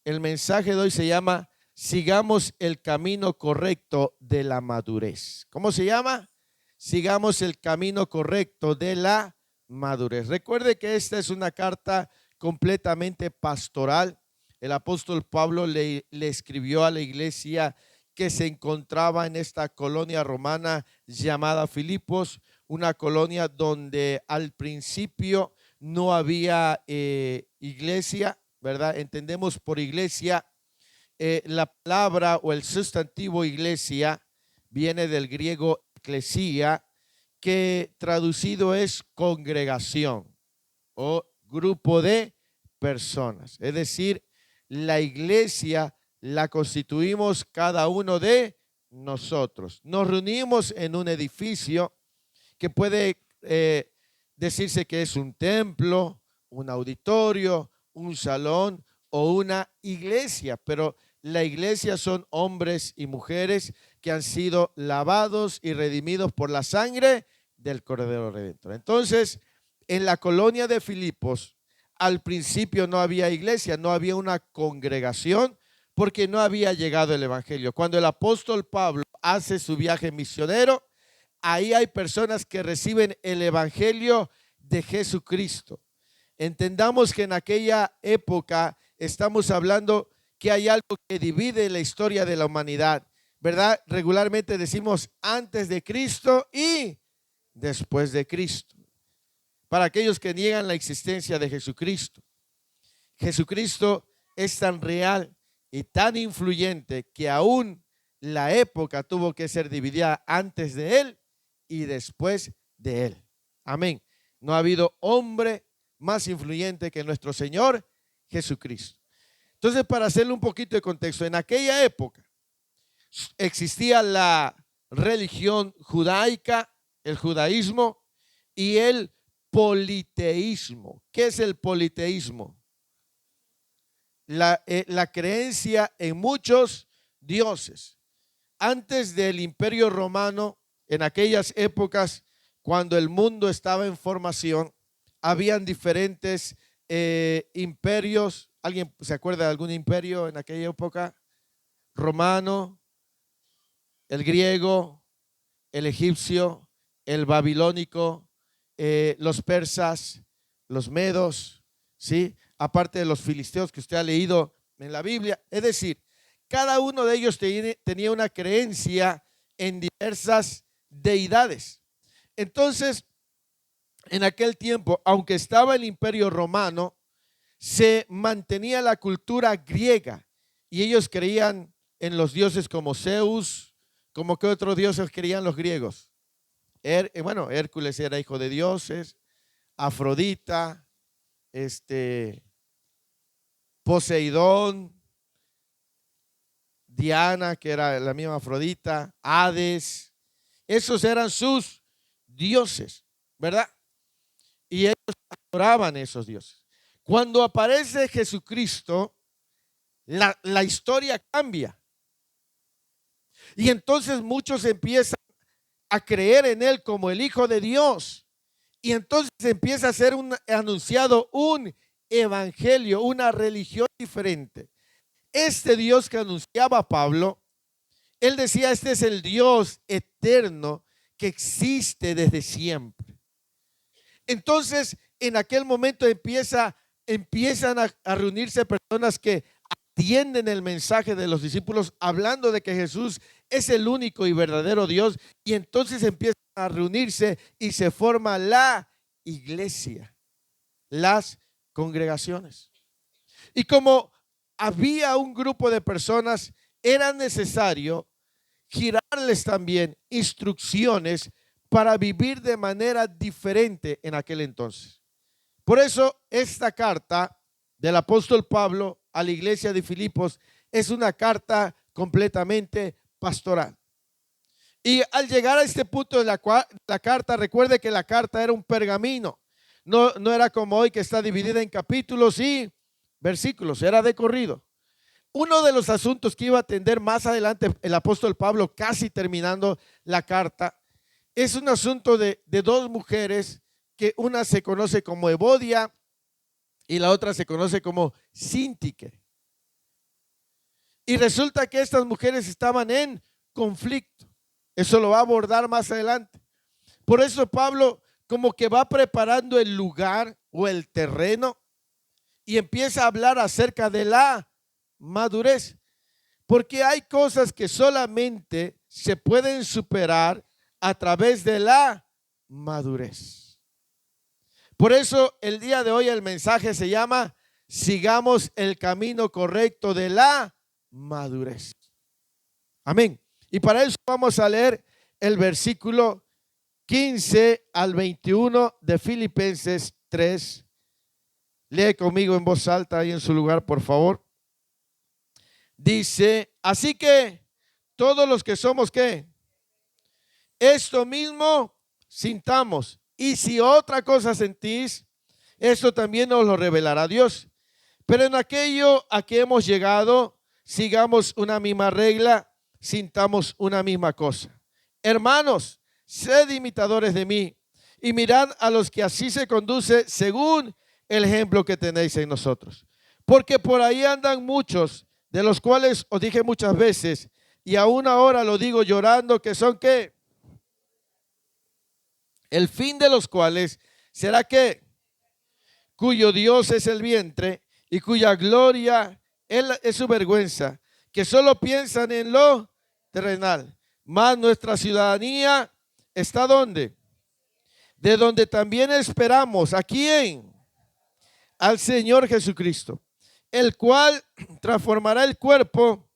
El mensaje de hoy se llama Sigamos el camino correcto de la madurez. ¿Cómo se llama? Sigamos el camino correcto de la madurez. Recuerde que esta es una carta completamente pastoral. El apóstol Pablo le escribió a la iglesia que se encontraba en esta colonia romana llamada Filipos, una colonia donde al principio no había iglesia, ¿verdad? Entendemos por iglesia, la palabra o el sustantivo iglesia viene del griego eclesia, que traducido es congregación o grupo de personas. Es decir, la iglesia la constituimos cada uno de nosotros. Nos reunimos en un edificio que puede decirse que es un templo, un auditorio, un salón o una iglesia, pero la iglesia son hombres y mujeres que han sido lavados y redimidos por la sangre del Cordero Redentor. Entonces, en la colonia de Filipos, al principio no había iglesia, no había una congregación, porque no había llegado el evangelio. Cuando el apóstol Pablo hace su viaje misionero, ahí hay personas que reciben el evangelio de Jesucristo. Entendamos que en aquella época estamos hablando que hay algo que divide la historia de la humanidad, ¿verdad? Regularmente decimos antes de Cristo y después de Cristo. Para aquellos que niegan la existencia de Jesucristo, Jesucristo es tan real y tan influyente que aún la época tuvo que ser dividida antes de él y después de él. Amén. No ha habido hombre más influyente que nuestro Señor Jesucristo. Entonces, para hacerle un poquito de contexto, en aquella época existía la religión judaica, el judaísmo y el politeísmo. ¿Qué es el politeísmo? La creencia en muchos dioses. Antes del Imperio Romano, en aquellas épocas, cuando el mundo estaba en formación, habían diferentes imperios. ¿Alguien se acuerda de algún imperio en aquella época? Romano, el griego, el egipcio, el babilónico, los persas, los medos, ¿sí? Aparte de los filisteos que usted ha leído en la Biblia. Es decir, cada uno de ellos tenía una creencia en diversas deidades. Entonces, en aquel tiempo, aunque estaba el Imperio Romano, se mantenía la cultura griega y ellos creían en los dioses como Zeus, como que otros dioses creían los griegos. Bueno, Hércules era hijo de dioses, Afrodita, Poseidón, Diana, que era la misma Afrodita, Hades, esos eran sus dioses, ¿verdad? Y ellos adoraban a esos dioses. Cuando aparece Jesucristo, la historia cambia. Y entonces muchos empiezan a creer en él como el Hijo de Dios. Y entonces empieza a ser anunciado un evangelio, una religión diferente. Este Dios que anunciaba Pablo, él decía, este es el Dios eterno que existe desde siempre. Entonces, en aquel momento empiezan a reunirse personas que atienden el mensaje de los discípulos, hablando de que Jesús es el único y verdadero Dios, y entonces empiezan a reunirse y se forma la iglesia, las congregaciones. Y como había un grupo de personas, era necesario girarles también instrucciones para vivir de manera diferente en aquel entonces. Por eso esta carta del apóstol Pablo a la iglesia de Filipos es una carta completamente pastoral. Y al llegar a este punto de la carta, recuerde que la carta era un pergamino. No era como hoy que está dividida en capítulos y versículos, era de corrido. Uno de los asuntos que iba a atender más adelante el apóstol Pablo, casi terminando la carta, es un asunto de dos mujeres, que una se conoce como Evodia y la otra se conoce como Síntique. Y resulta que estas mujeres estaban en conflicto. Eso lo va a abordar más adelante. Por eso Pablo como que va preparando el lugar o el terreno y empieza a hablar acerca de la madurez. Porque hay cosas que solamente se pueden superar a través de la madurez. Por eso el día de hoy el mensaje se llama: sigamos el camino correcto de la madurez. Amén. Y para eso vamos a leer el versículo 15 al 21 de Filipenses 3. Lee conmigo en voz alta ahí en su lugar, por favor. Dice: así que todos los que somos, ¿qué? Esto mismo sintamos. Y si otra cosa sentís, esto también nos lo revelará Dios. Pero en aquello a que hemos llegado, sigamos una misma regla, sintamos una misma cosa. Hermanos, sed imitadores de mí y mirad a los que así se conduce según el ejemplo que tenéis en nosotros. Porque por ahí andan muchos, de los cuales os dije muchas veces, y aún ahora lo digo llorando, que son ¿qué? El fin de los cuales será ¿qué? Cuyo Dios es el vientre y cuya gloria es su vergüenza, que solo piensan en lo terrenal. Mas nuestra ciudadanía está ¿dónde? De donde también esperamos. ¿A quién? Al Señor Jesucristo, el cual transformará el cuerpo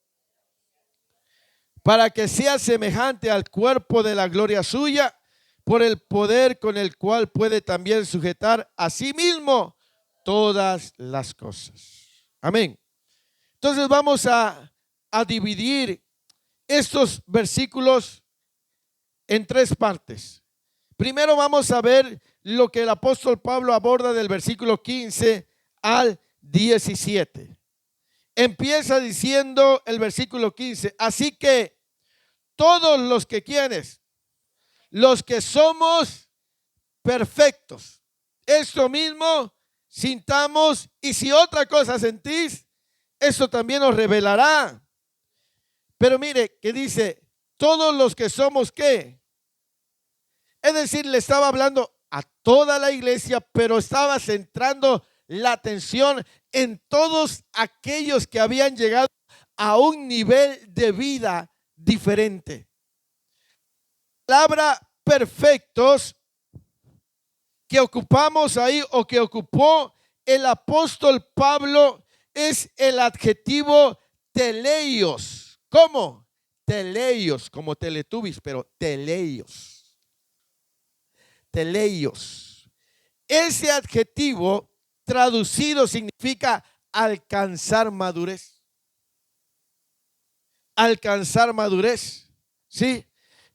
para que sea semejante al cuerpo de la gloria suya, por el poder con el cual puede también sujetar a sí mismo todas las cosas. Amén. Entonces vamos a dividir estos versículos en tres partes. Primero vamos a ver lo que el apóstol Pablo aborda del versículo 15 al 17. Empieza diciendo el versículo 15: así que todos los que ¿quiénes? Los que somos perfectos, esto mismo sintamos, y si otra cosa sentís, eso también os revelará. Pero mire que dice, todos los que somos ¿qué? Es decir, le estaba hablando a toda la iglesia, pero estaba centrando la atención en todos aquellos que habían llegado a un nivel de vida diferente. La palabra perfectos que ocupamos ahí o que ocupó el apóstol Pablo es el adjetivo teleios. ¿Cómo? Teleios, como Teletubbies, pero teleios. Teleios. Ese adjetivo traducido significa alcanzar madurez. Alcanzar madurez. ¿Sí?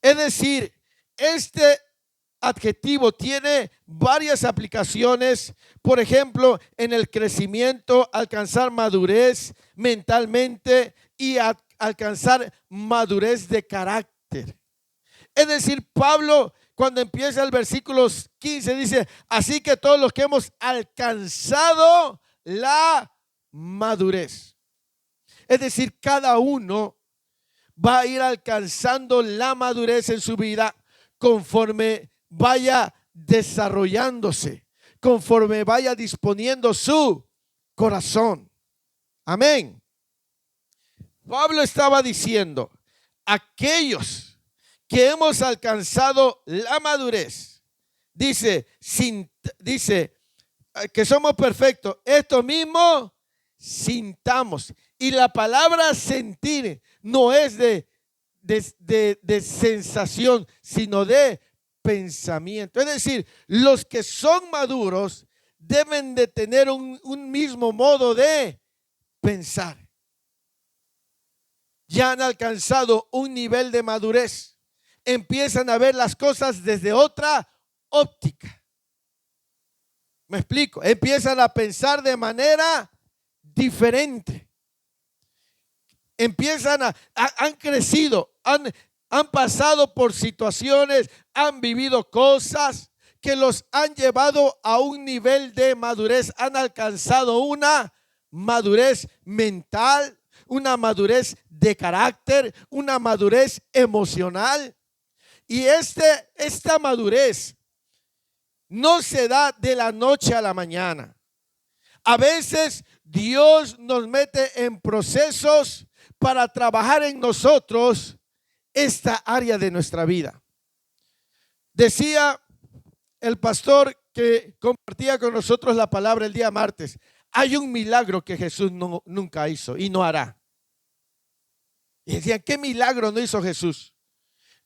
Es decir, este adjetivo tiene varias aplicaciones. Por ejemplo, en el crecimiento, alcanzar madurez mentalmente y alcanzar madurez de carácter. Es decir, Pablo, cuando empieza el versículo 15, dice: así que todos los que hemos alcanzado la madurez. Es decir, cada uno va a ir alcanzando la madurez en su vida conforme vaya desarrollándose, conforme vaya disponiendo su corazón. Amén. Pablo estaba diciendo: aquellos que hemos alcanzado la madurez, dice que somos perfectos, esto mismo sintamos. Y la palabra sentir no es de sensación, sino de pensamiento. Es decir, los que son maduros deben de tener un mismo modo de pensar. Ya han alcanzado un nivel de madurez. Empiezan a ver las cosas desde otra óptica. ¿Me explico? Empiezan a pensar de manera diferente. Han crecido, han pasado por situaciones, han vivido cosas que los han llevado a un nivel de madurez. Han alcanzado una madurez mental, una madurez de carácter, una madurez emocional. Y esta madurez no se da de la noche a la mañana. A veces Dios nos mete en procesos para trabajar en nosotros esta área de nuestra vida. Decía el pastor que compartía con nosotros la palabra el día martes: hay un milagro que Jesús nunca hizo y no hará. Y decían, ¿qué milagro no hizo Jesús?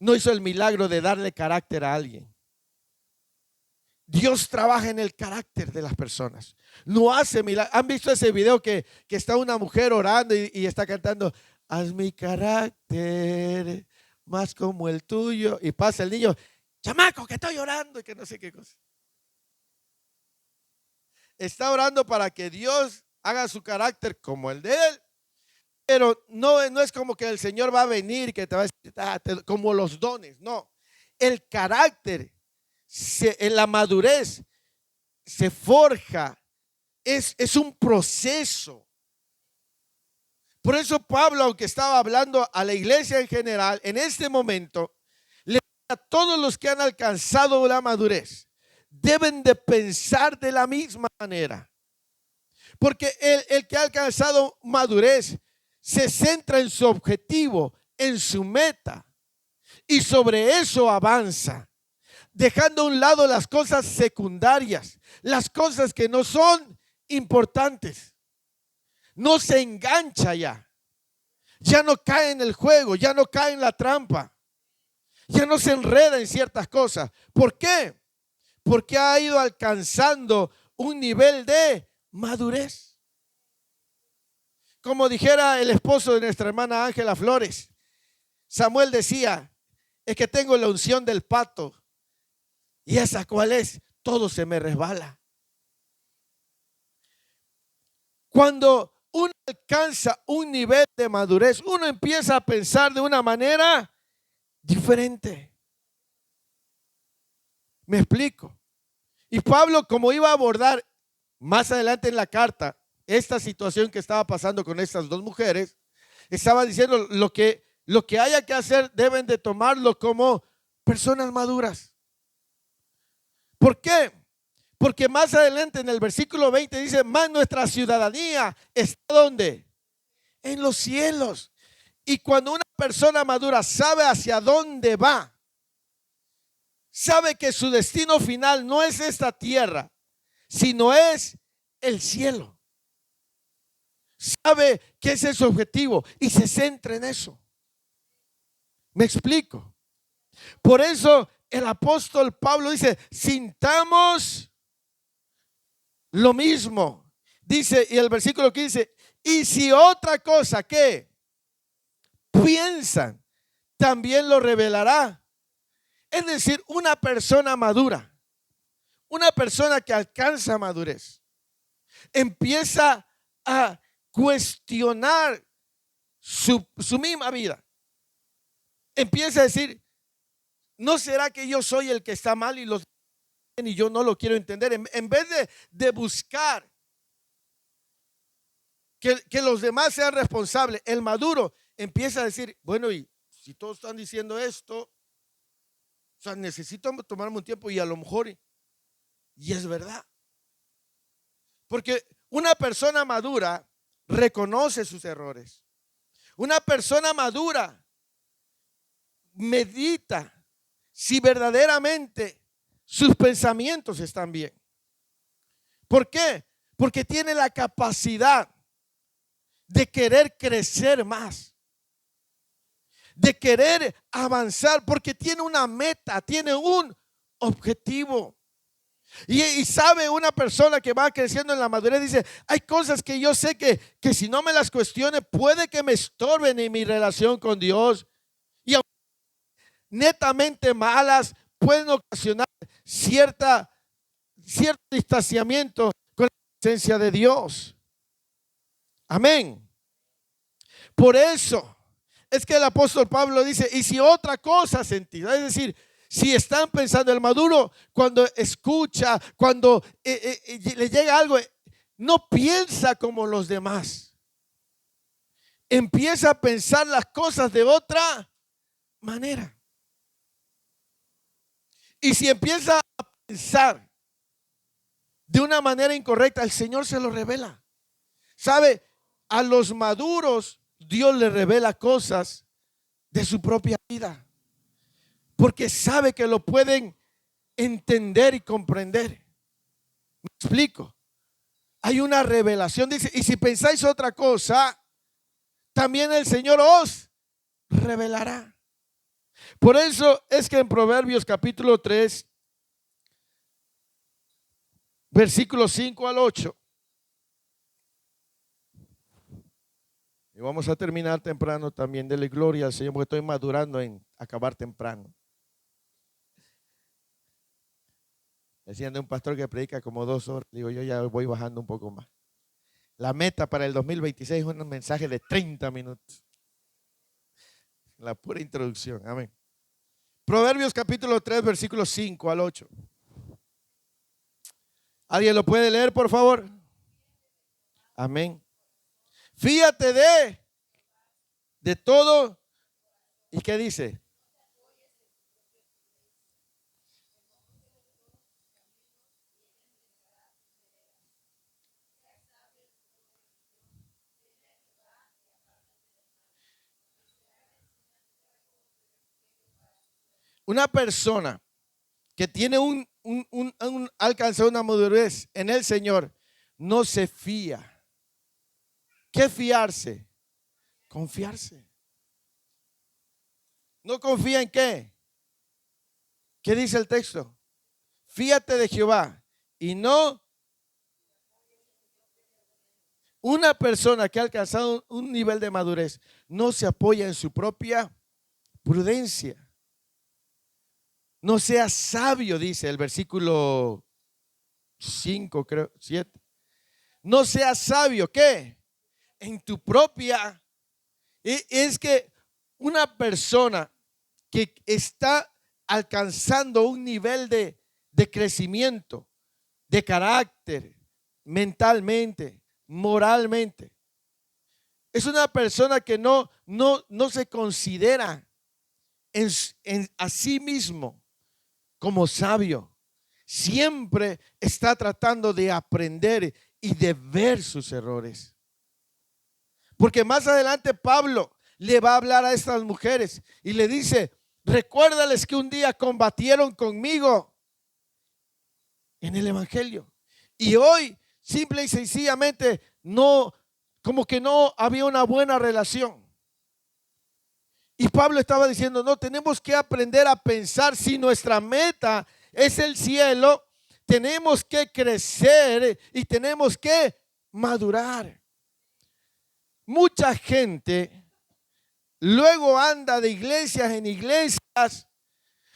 No hizo el milagro de darle carácter a alguien. Dios trabaja en el carácter de las personas. No hace milagros. ¿Han visto ese video que está una mujer orando y está cantando: haz mi carácter más como el tuyo? Y pasa el niño: chamaco, que estoy orando, y que no sé qué cosa. Está orando para que Dios haga su carácter como el de él. Pero no es como que el Señor va a venir que te va a decir como los dones. No, el carácter, en la madurez, se forja. Es un proceso. Por eso Pablo, aunque estaba hablando a la iglesia en general, en este momento, le dice a todos los que han alcanzado la madurez, deben de pensar de la misma manera. Porque el que ha alcanzado madurez se centra en su objetivo, en su meta, y sobre eso avanza, dejando a un lado las cosas secundarias, las cosas que no son importantes. No se engancha ya no cae en el juego, ya no cae en la trampa, ya no se enreda en ciertas cosas. ¿Por qué? Porque ha ido alcanzando un nivel de madurez. Como dijera el esposo de nuestra hermana Ángela Flores, Samuel decía: es que tengo la unción del pato. ¿Y esa cuál es? Todo se me resbala. Cuando uno alcanza un nivel de madurez, uno empieza a pensar de una manera diferente. ¿Me explico? Y Pablo, como iba a abordar más adelante en la carta esta situación que estaba pasando con estas dos mujeres, estaba diciendo lo que haya que hacer deben de tomarlo como personas maduras. ¿Por qué? Porque más adelante en el versículo 20 dice: más nuestra ciudadanía está ¿dónde? En los cielos. Y cuando una persona madura sabe hacia dónde va, sabe que su destino final no es esta tierra, sino es el cielo. Sabe que ese es su objetivo y se centra en eso. ¿Me explico? Por eso el apóstol Pablo dice: sintamos lo mismo. Dice, y el versículo 15: y si otra cosa que piensan, también lo revelará. Es decir, una persona madura, una persona que alcanza madurez, empieza a cuestionar su misma vida. Empieza a decir: ¿no será que yo soy el que está mal y yo no lo quiero entender? En vez de buscar que los demás sean responsables, el maduro empieza a decir: bueno, y si todos están diciendo esto, o sea, necesito tomarme un tiempo y a lo mejor, y es verdad. Porque una persona madura reconoce sus errores. Una persona madura medita si verdaderamente sus pensamientos están bien. ¿Por qué? Porque tiene la capacidad de querer crecer más, de querer avanzar, porque tiene una meta, tiene un objetivo. Y sabe, una persona que va creciendo en la madurez dice: hay cosas que yo sé que si no me las cuestione puede que me estorben en mi relación con Dios, y netamente malas pueden ocasionar cierto distanciamiento con la presencia de Dios. Amén. Por eso es que el apóstol Pablo dice: y si otra cosa sentida, es decir, si están pensando, el maduro cuando escucha, cuando le llega algo, no piensa como los demás, empieza a pensar las cosas de otra manera. Y si empieza a pensar de una manera incorrecta, el Señor se lo revela. ¿Sabe? A los maduros Dios les revela cosas de su propia vida, porque sabe que lo pueden entender y comprender. ¿Me explico? Hay una revelación, dice, y si pensáis otra cosa, también el Señor os revelará. Por eso es que en Proverbios capítulo 3, versículos 5 al 8, y vamos a terminar temprano también, dele gloria al Señor, porque estoy madurando en acabar temprano. Decían de un pastor que predica como 2 horas, digo, yo ya voy bajando un poco más. La meta para el 2026 es un mensaje de 30 minutos. La pura introducción, amén. Proverbios capítulo 3, versículos 5 al 8. ¿Alguien lo puede leer, por favor? Amén. Fíjate de todo. ¿Y qué dice? Una persona que tiene alcanzado una madurez en el Señor no se fía. ¿Qué fiarse? Confiarse. ¿No confía en qué? ¿Qué dice el texto? Fíate de Jehová y no. Una persona que ha alcanzado un nivel de madurez no se apoya en su propia prudencia. No seas sabio, dice el versículo 5, creo, 7. No seas sabio, ¿qué? En tu propia. Es que una persona que está alcanzando un nivel de crecimiento, de carácter, mentalmente, moralmente, es una persona que no se considera a sí mismo como sabio. Siempre está tratando de aprender y de ver sus errores. Porque más adelante Pablo le va a hablar a estas mujeres y le dice, recuérdales que un día combatieron conmigo en el evangelio. Y hoy simple y sencillamente no, como que no había una buena relación. Y Pablo estaba diciendo, no, tenemos que aprender a pensar. Si nuestra meta es el cielo, tenemos que crecer y tenemos que madurar. Mucha gente luego anda de iglesias en iglesias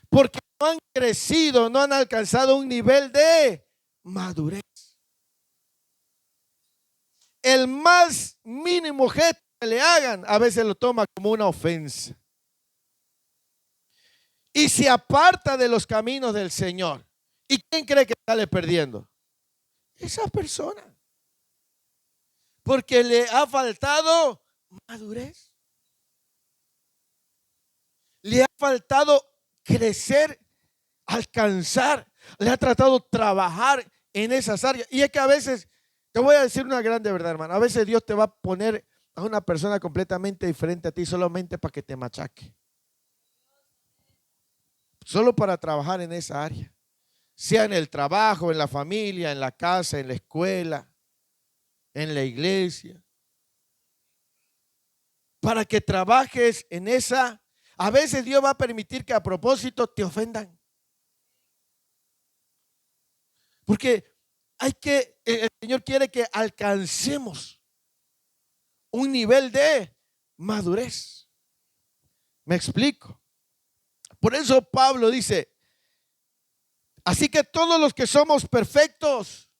porque no han crecido, no han alcanzado un nivel de madurez. El más mínimo gesto que le hagan, a veces lo toma como una ofensa. Y se aparta de los caminos del Señor. ¿Y quién cree que sale perdiendo? Esa persona. Porque le ha faltado madurez. Le ha faltado crecer, alcanzar. Le ha tratado de trabajar en esas áreas. Y es que a veces, te voy a decir una grande verdad, hermano. A veces Dios te va a poner a una persona completamente diferente a ti solamente para que te machaque. Solo para trabajar en esa área. Sea en el trabajo, en la familia, en la casa, en la escuela, en la iglesia. Para que trabajes en esa. A veces Dios va a permitir que a propósito te ofendan. Porque el Señor quiere que alcancemos un nivel de madurez. ¿Me explico? Por eso Pablo dice, así que todos los que somos perfectos,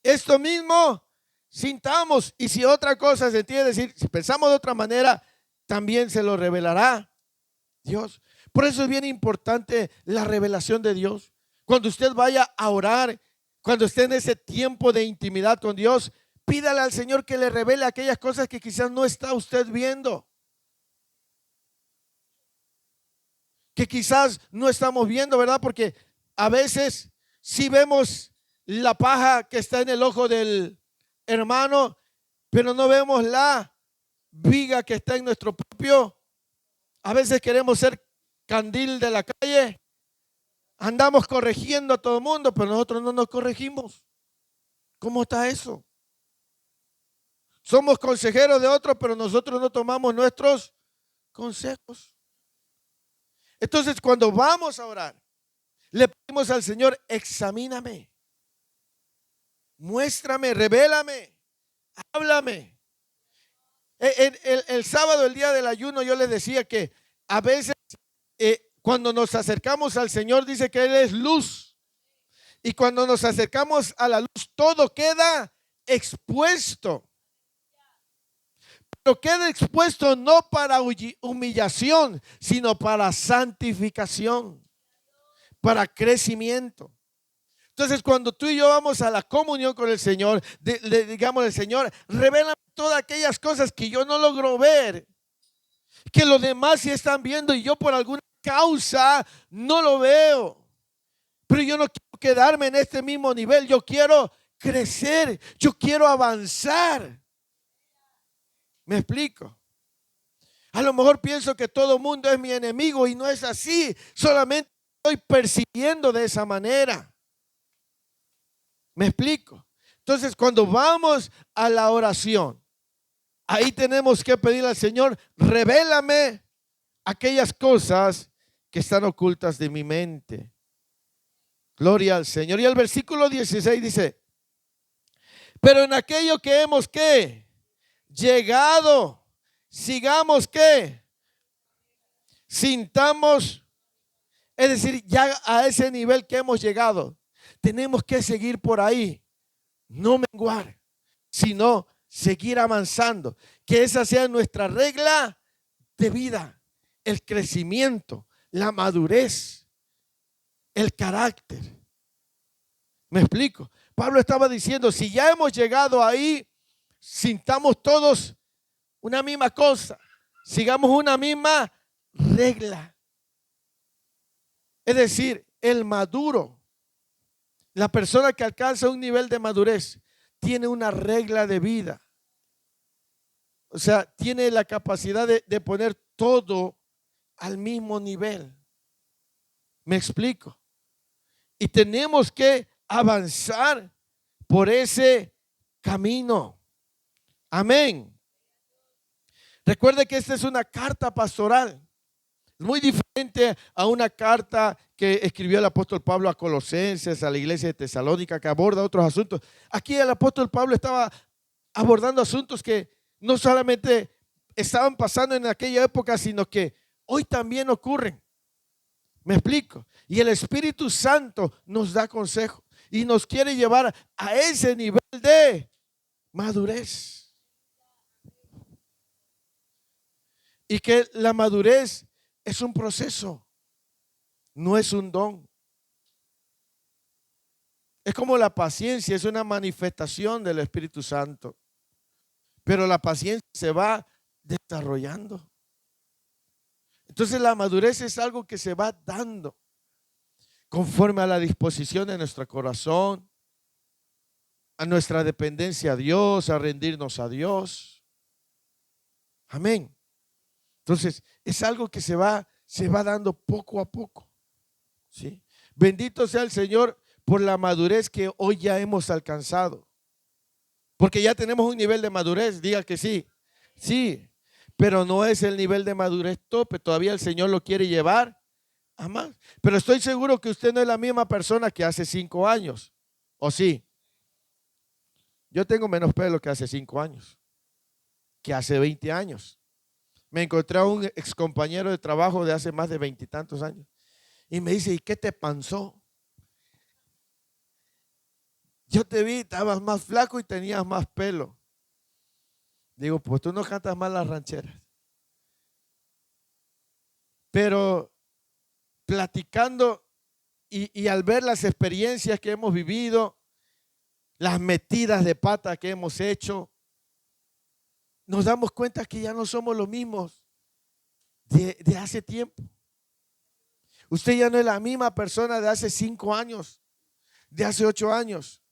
esto mismo sintamos. Y si otra cosa se entiende decir, si pensamos de otra manera, también se lo revelará Dios. Por eso es bien importante la revelación de Dios. Cuando usted vaya a orar, cuando esté en ese tiempo de intimidad con Dios, Pídale al Señor que le revele aquellas cosas que quizás no está usted viendo, que quizás no estamos viendo, ¿verdad? Porque a veces sí vemos la paja que está en el ojo del hermano, pero no vemos la viga que está en nuestro propio. A veces queremos ser candil de la calle, andamos corrigiendo a todo el mundo, pero nosotros no nos corregimos. ¿Cómo está eso? Somos consejeros de otros, pero nosotros no tomamos nuestros consejos. Entonces, cuando vamos a orar, le pedimos al Señor: examíname, muéstrame, revélame, háblame. El sábado, el día del ayuno, yo les decía que a veces cuando nos acercamos al Señor, dice que Él es luz. Y cuando nos acercamos a la luz, todo queda expuesto. Pero queda expuesto no para humillación, sino para santificación, para crecimiento. Entonces, cuando tú y yo vamos a la comunión con el Señor, le digamos al Señor: revela todas aquellas cosas que yo no logro ver, que los demás sí están viendo y yo por alguna causa no lo veo. Pero yo no quiero quedarme en este mismo nivel, yo quiero crecer, yo quiero avanzar. ¿Me explico? A lo mejor pienso que todo el mundo es mi enemigo y no es así, solamente estoy percibiendo de esa manera. ¿Me explico? Entonces, cuando vamos a la oración, ahí tenemos que pedir al Señor: revélame aquellas cosas que están ocultas de mi mente. Gloria al Señor. Y el versículo 16 dice: pero en aquello que hemos ¿qué? Llegado, sigamos ¿qué? Sintamos, es decir, ya a ese nivel que hemos llegado, tenemos que seguir por ahí, no menguar, sino seguir avanzando. Que esa sea nuestra regla de vida, el crecimiento, la madurez, el carácter. ¿Me explico? Pablo estaba diciendo: si ya hemos llegado ahí, sintamos todos una misma cosa, sigamos una misma regla. Es decir, el maduro, la persona que alcanza un nivel de madurez, tiene una regla de vida. O sea, tiene la capacidad de poner todo al mismo nivel. ¿Me explico? Y tenemos que avanzar por ese camino. Amén. Recuerde que esta es una carta pastoral. Es muy diferente a una carta que escribió el apóstol Pablo a Colosenses, a la iglesia de Tesalónica, que aborda otros asuntos. Aquí el apóstol Pablo estaba abordando asuntos que no solamente estaban pasando en aquella época, sino que hoy también ocurren. ¿Me explico? Y el Espíritu Santo nos da consejo y nos quiere llevar a ese nivel de madurez. Y que la madurez es un proceso, no es un don. Es como la paciencia, es una manifestación del Espíritu Santo. Pero la paciencia se va desarrollando. Entonces la madurez es algo que se va dando conforme a la disposición de nuestro corazón, a nuestra dependencia a Dios, a rendirnos a Dios. Amén. Entonces es algo que se va dando poco a poco. ¿Sí? Bendito sea el Señor por la madurez que hoy ya hemos alcanzado. Porque ya tenemos un nivel de madurez, diga que sí. Sí, pero no es el nivel de madurez tope. Todavía el Señor lo quiere llevar a más. Pero estoy seguro que usted no es la misma persona que hace 5 años. ¿O sí? Yo tengo menos pelo que hace 5 años, que hace 20 años. Me encontré a un ex compañero de trabajo de hace más de 20 y tantos años. Y me dice: ¿y qué te pasó? Yo te vi, estabas más flaco y tenías más pelo. Digo: pues tú no cantas mal las rancheras. Pero platicando y al ver las experiencias que hemos vivido, las metidas de pata que hemos hecho, nos damos cuenta que ya no somos los mismos de hace tiempo. Usted ya no es la misma persona de hace 5 años, de hace 8 años.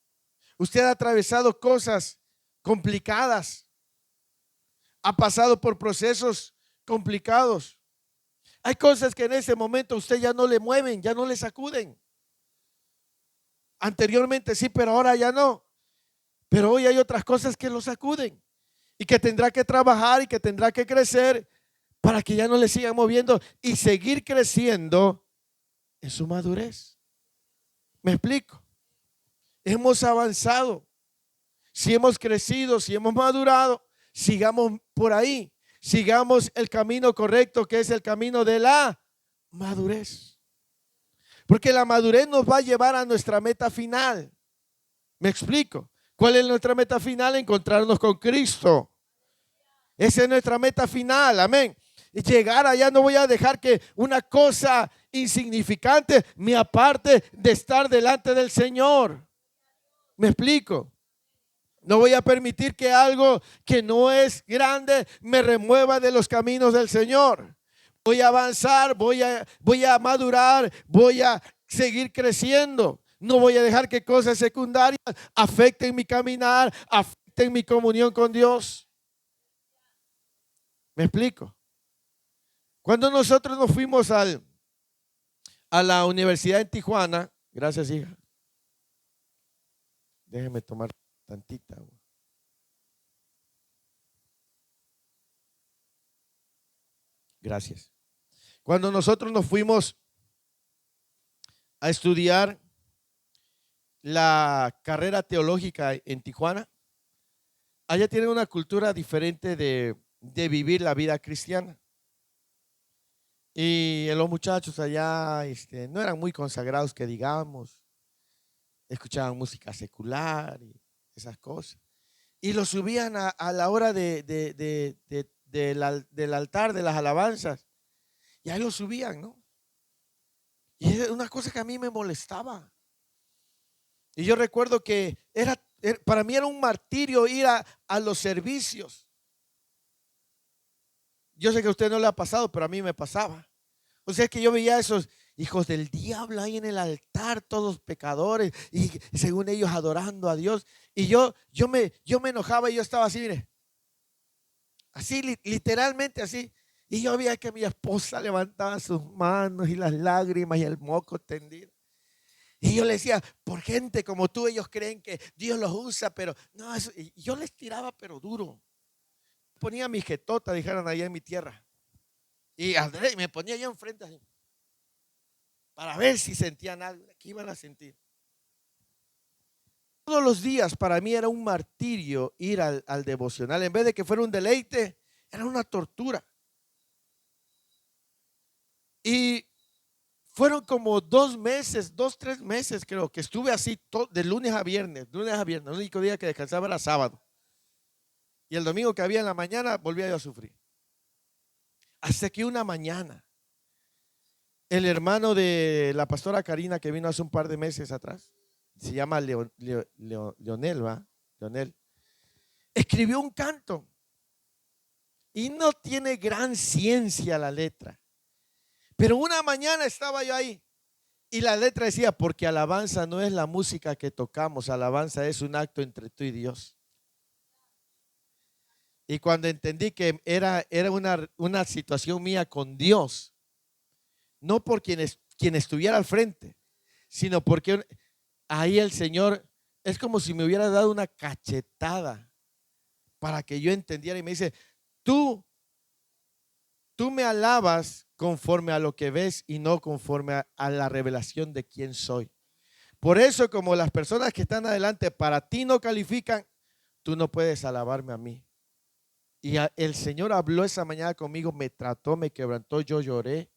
Usted ha atravesado cosas complicadas, ha pasado por procesos complicados. Hay cosas que en ese momento usted ya no le mueven, ya no le sacuden. Anteriormente sí, pero ahora ya no. Pero hoy hay otras cosas que lo sacuden y que tendrá que trabajar y que tendrá que crecer para que ya no le sigan moviendo y seguir creciendo en su madurez. ¿Me explico? Hemos avanzado. Si hemos crecido, si hemos madurado, sigamos por ahí. Sigamos el camino correcto, que es el camino de la madurez. Porque la madurez nos va a llevar a nuestra meta final. ¿Me explico? ¿Cuál es nuestra meta final? Encontrarnos con Cristo. Esa es nuestra meta final. Amén. Y llegar allá, no voy a dejar que una cosa insignificante me aparte de estar delante del Señor. ¿Me explico? No voy a permitir que algo que no es grande me remueva de los caminos del Señor. Voy a avanzar, voy a madurar, voy a seguir creciendo. No voy a dejar que cosas secundarias afecten mi caminar, afecten mi comunión con Dios. ¿Me explico? Cuando nosotros nos fuimos a la universidad en Tijuana, gracias hija, déjeme tomar tantita agua. Gracias. Cuando nosotros nos fuimos a estudiar la carrera teológica en Tijuana, allá tienen una cultura diferente de vivir la vida cristiana. Y los muchachos allá no eran muy consagrados, que digamos, escuchaban música secular y esas cosas. Y lo subían a la hora del altar, de las alabanzas. Y ahí lo subían, ¿no? Y es una cosa que a mí me molestaba. Y yo recuerdo que para mí era un martirio ir a los servicios. Yo sé que a usted no le ha pasado, pero a mí me pasaba. O sea, que yo veía a esos hijos del diablo ahí en el altar, todos pecadores, y según ellos adorando a Dios. Y yo me enojaba y yo estaba así, mire, así literalmente así. Y yo veía que mi esposa levantaba sus manos y las lágrimas y el moco tendido. Y yo le decía, por gente como tú, ellos creen que Dios los usa, pero no, y yo les tiraba, pero duro. Ponía mi jetota, dijeron allá en mi tierra. Y Andrés me ponía allá enfrente así, para ver si sentían algo. ¿Qué iban a sentir? Todos los días para mí era un martirio ir al devocional. En vez de que fuera un deleite, era una tortura. Y fueron como 2 meses, 3 meses creo, que estuve así de lunes a viernes. El único día que descansaba era sábado. Y el domingo que había en la mañana volvía yo a sufrir. Hasta que una mañana, el hermano de la pastora Karina, que vino hace un par de meses atrás, se llama Leonel, ¿va? Leonel, escribió un canto. Y no tiene gran ciencia la letra. Pero una mañana estaba yo ahí y la letra decía, porque alabanza no es la música que tocamos, alabanza es un acto entre tú y Dios. Y cuando entendí que era una situación mía con Dios, no por quien estuviera al frente, sino porque ahí el Señor es como si me hubiera dado una cachetada para que yo entendiera y me dice, tú me alabas conforme a lo que ves y no conforme a la revelación de quién soy. Por eso, como las personas que están adelante para ti no califican, tú no puedes alabarme a mí. Y el Señor habló esa mañana conmigo, me trató, me quebrantó, yo lloré.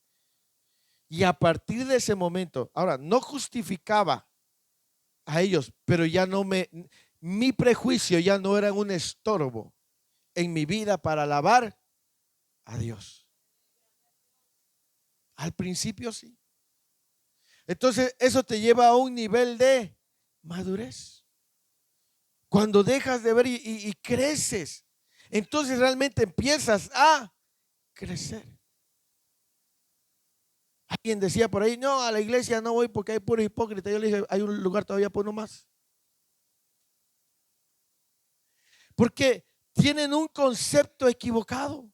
Y a partir de ese momento, ahora no justificaba a ellos, pero ya no mi prejuicio ya no era un estorbo en mi vida para alabar a Dios. Al principio sí. Entonces eso te lleva a un nivel de madurez. Cuando dejas de ver y creces, entonces realmente empiezas a crecer. Alguien decía por ahí, no, a la iglesia no voy porque hay puro hipócrita. Yo le dije, hay un lugar todavía por uno más. Porque tienen un concepto equivocado.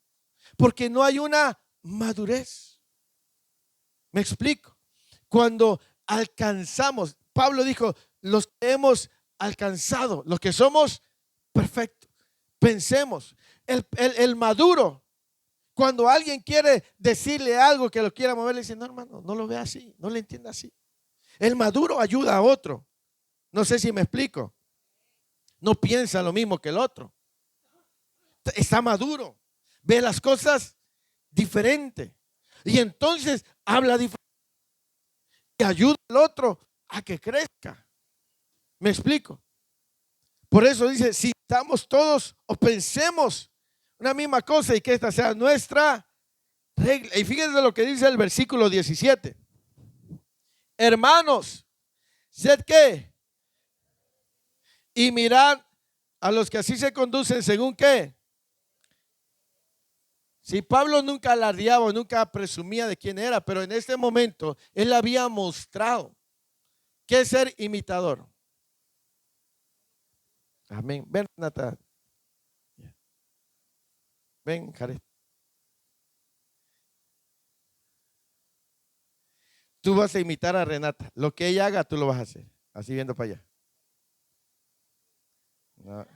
Porque no hay una madurez. Me explico. Cuando alcanzamos, Pablo dijo, los que hemos alcanzado, los que somos perfectos, pensemos, el maduro, cuando alguien quiere decirle algo que lo quiera mover, le dice, no hermano, no lo vea así, no le entienda así. El maduro ayuda a otro. No sé si me explico. No piensa lo mismo que el otro. Está maduro, ve las cosas diferente y entonces habla diferente y ayuda al otro a que crezca. ¿Me explico? Por eso dice, si estamos todos o pensemos una misma cosa y que esta sea nuestra regla. Y fíjense lo que dice el versículo 17. Hermanos, sed qué, y mirad a los que así se conducen según qué. Si Pablo nunca alardeaba, nunca presumía de quién era, pero en este momento él había mostrado que es ser imitador. Amén. Ven, Renata. Ven, Jared. Tú vas a imitar a Renata. Lo que ella haga, tú lo vas a hacer. Así viendo para allá. No,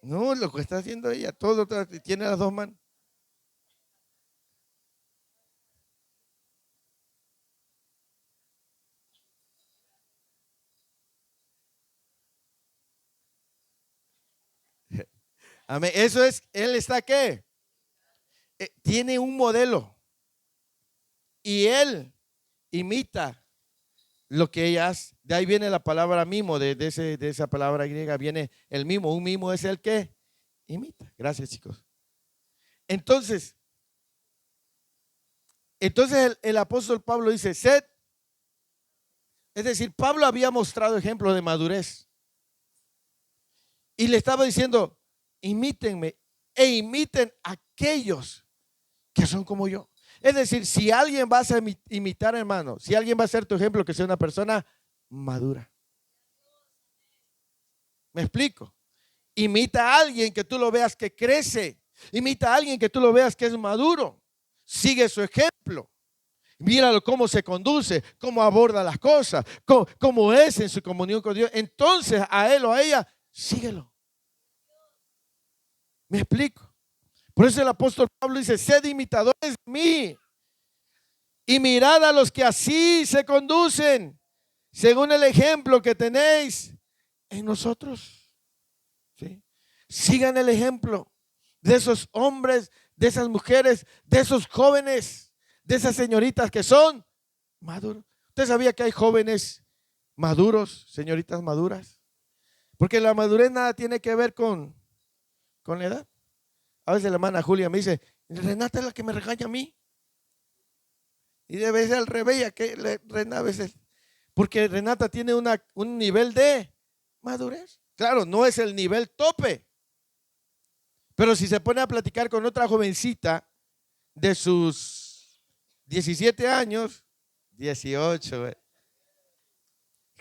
no, lo que está haciendo ella, todo tiene las dos manos. Amén. Eso es, él está ¿qué? Tiene un modelo y él imita lo que ella hace. De ahí viene la palabra mimo, de esa palabra griega viene el mimo. Un mimo es el que imita. Gracias, chicos. Entonces el apóstol Pablo dice, sed. Es decir, Pablo había mostrado ejemplos de madurez y le estaba diciendo, imítenme e imiten a aquellos que son como yo. Es decir, si alguien va a imitar, hermano, si alguien va a ser tu ejemplo, que sea una persona madura. ¿Me explico? Imita a alguien que tú lo veas que crece. Imita a alguien que tú lo veas que es maduro. Sigue su ejemplo. Míralo cómo se conduce, cómo aborda las cosas, cómo es en su comunión con Dios. Entonces a él o a ella, síguelo. ¿Me explico? Por eso el apóstol Pablo dice, sed imitadores de mí y mirad a los que así se conducen, según el ejemplo que tenéis en nosotros. ¿Sí? Sigan el ejemplo de esos hombres, de esas mujeres, de esos jóvenes, de esas señoritas que son maduros. ¿Usted sabía que hay jóvenes maduros, señoritas maduras? Porque la madurez nada tiene que ver con la edad. A veces la hermana Julia me dice, Renata es la que me regaña a mí. Y debe ser al revés, ya que Renata a veces, porque Renata tiene un nivel de madurez. Claro, no es el nivel tope. Pero si se pone a platicar con otra jovencita de sus 17 años, 18,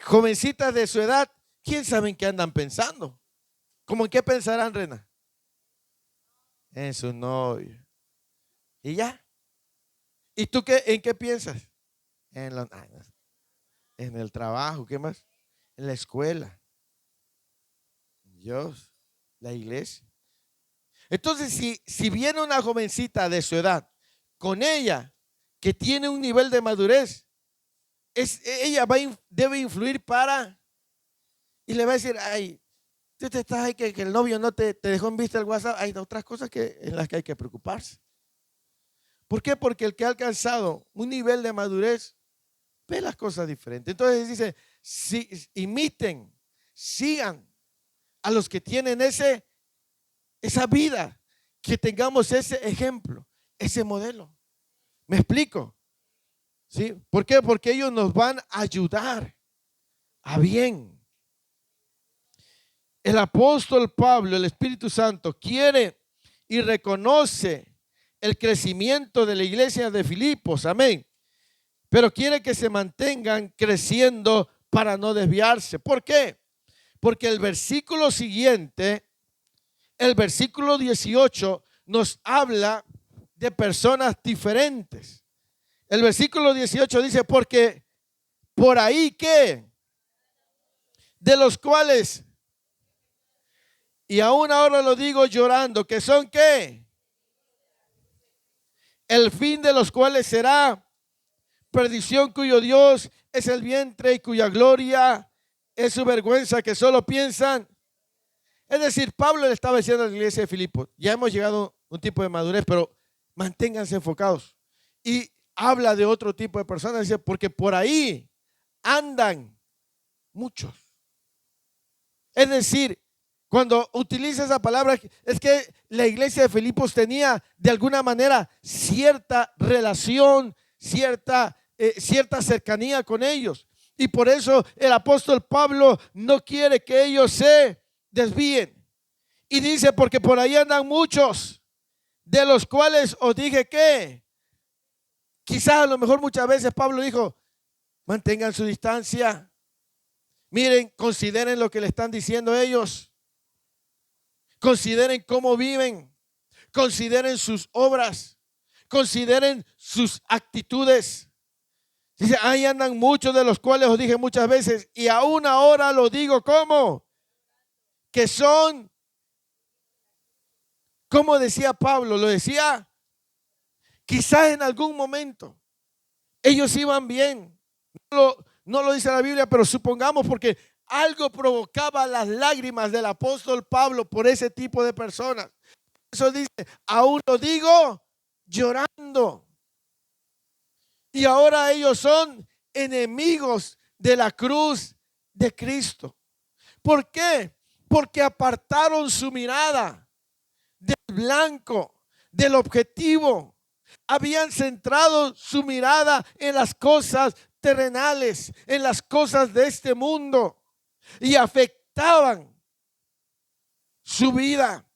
jovencitas de su edad, ¿quién sabe en qué andan pensando? ¿Cómo en qué pensarán, Rena? En su novio. ¿Y ya? ¿Y tú en qué piensas? En el trabajo, ¿qué más? En la escuela. Dios, la iglesia. Entonces, si viene una jovencita de su edad con ella que tiene un nivel de madurez, ella debe influir y le va a decir, ay, tú te estás ahí que el novio no te dejó en vista el WhatsApp. Hay otras cosas en las que hay que preocuparse. ¿Por qué? Porque el que ha alcanzado un nivel de madurez ve las cosas diferentes. Entonces dice, imiten, sigan a los que tienen esa vida, que tengamos ese ejemplo, ese modelo. ¿Me explico? ¿Sí? ¿Por qué? Porque ellos nos van a ayudar a bien. El apóstol Pablo, el Espíritu Santo, quiere y reconoce el crecimiento de la iglesia de Filipos, amén. Pero quiere que se mantengan creciendo para no desviarse. ¿Por qué? Porque el versículo siguiente, el versículo 18, nos habla de personas diferentes. El versículo 18 dice, porque por ahí que, de los cuales, y aún ahora lo digo llorando, que son ¿qué? El fin de los cuales será perdición, cuyo Dios es el vientre y cuya gloria es su vergüenza, que solo piensan. Es decir, Pablo le estaba diciendo a la iglesia de Filipos, ya hemos llegado a un tipo de madurez, pero manténganse enfocados. Y habla de otro tipo de personas, dice, porque por ahí andan muchos. Es decir, cuando utiliza esa palabra, es que la iglesia de Filipos tenía de alguna manera cierta relación, cierta cercanía con ellos. Y por eso el apóstol Pablo no quiere que ellos se desvíen. Y dice, porque por ahí andan muchos, de los cuales os dije que, quizás a lo mejor muchas veces Pablo dijo, mantengan su distancia. Miren, consideren lo que le están diciendo ellos. Consideren cómo viven. Consideren sus obras. Consideren sus actitudes. Dice, ahí andan muchos, de los cuales os dije muchas veces, y aún ahora lo digo, ¿cómo? Que son, como decía Pablo, lo decía, quizás en algún momento ellos iban bien. No lo dice la Biblia, pero supongamos, porque algo provocaba las lágrimas del apóstol Pablo por ese tipo de personas. Eso dice, aún lo digo llorando. Y ahora ellos son enemigos de la cruz de Cristo. ¿Por qué? Porque apartaron su mirada del blanco, del objetivo. Habían centrado su mirada en las cosas terrenales, en las cosas de este mundo, y afectaban su vida.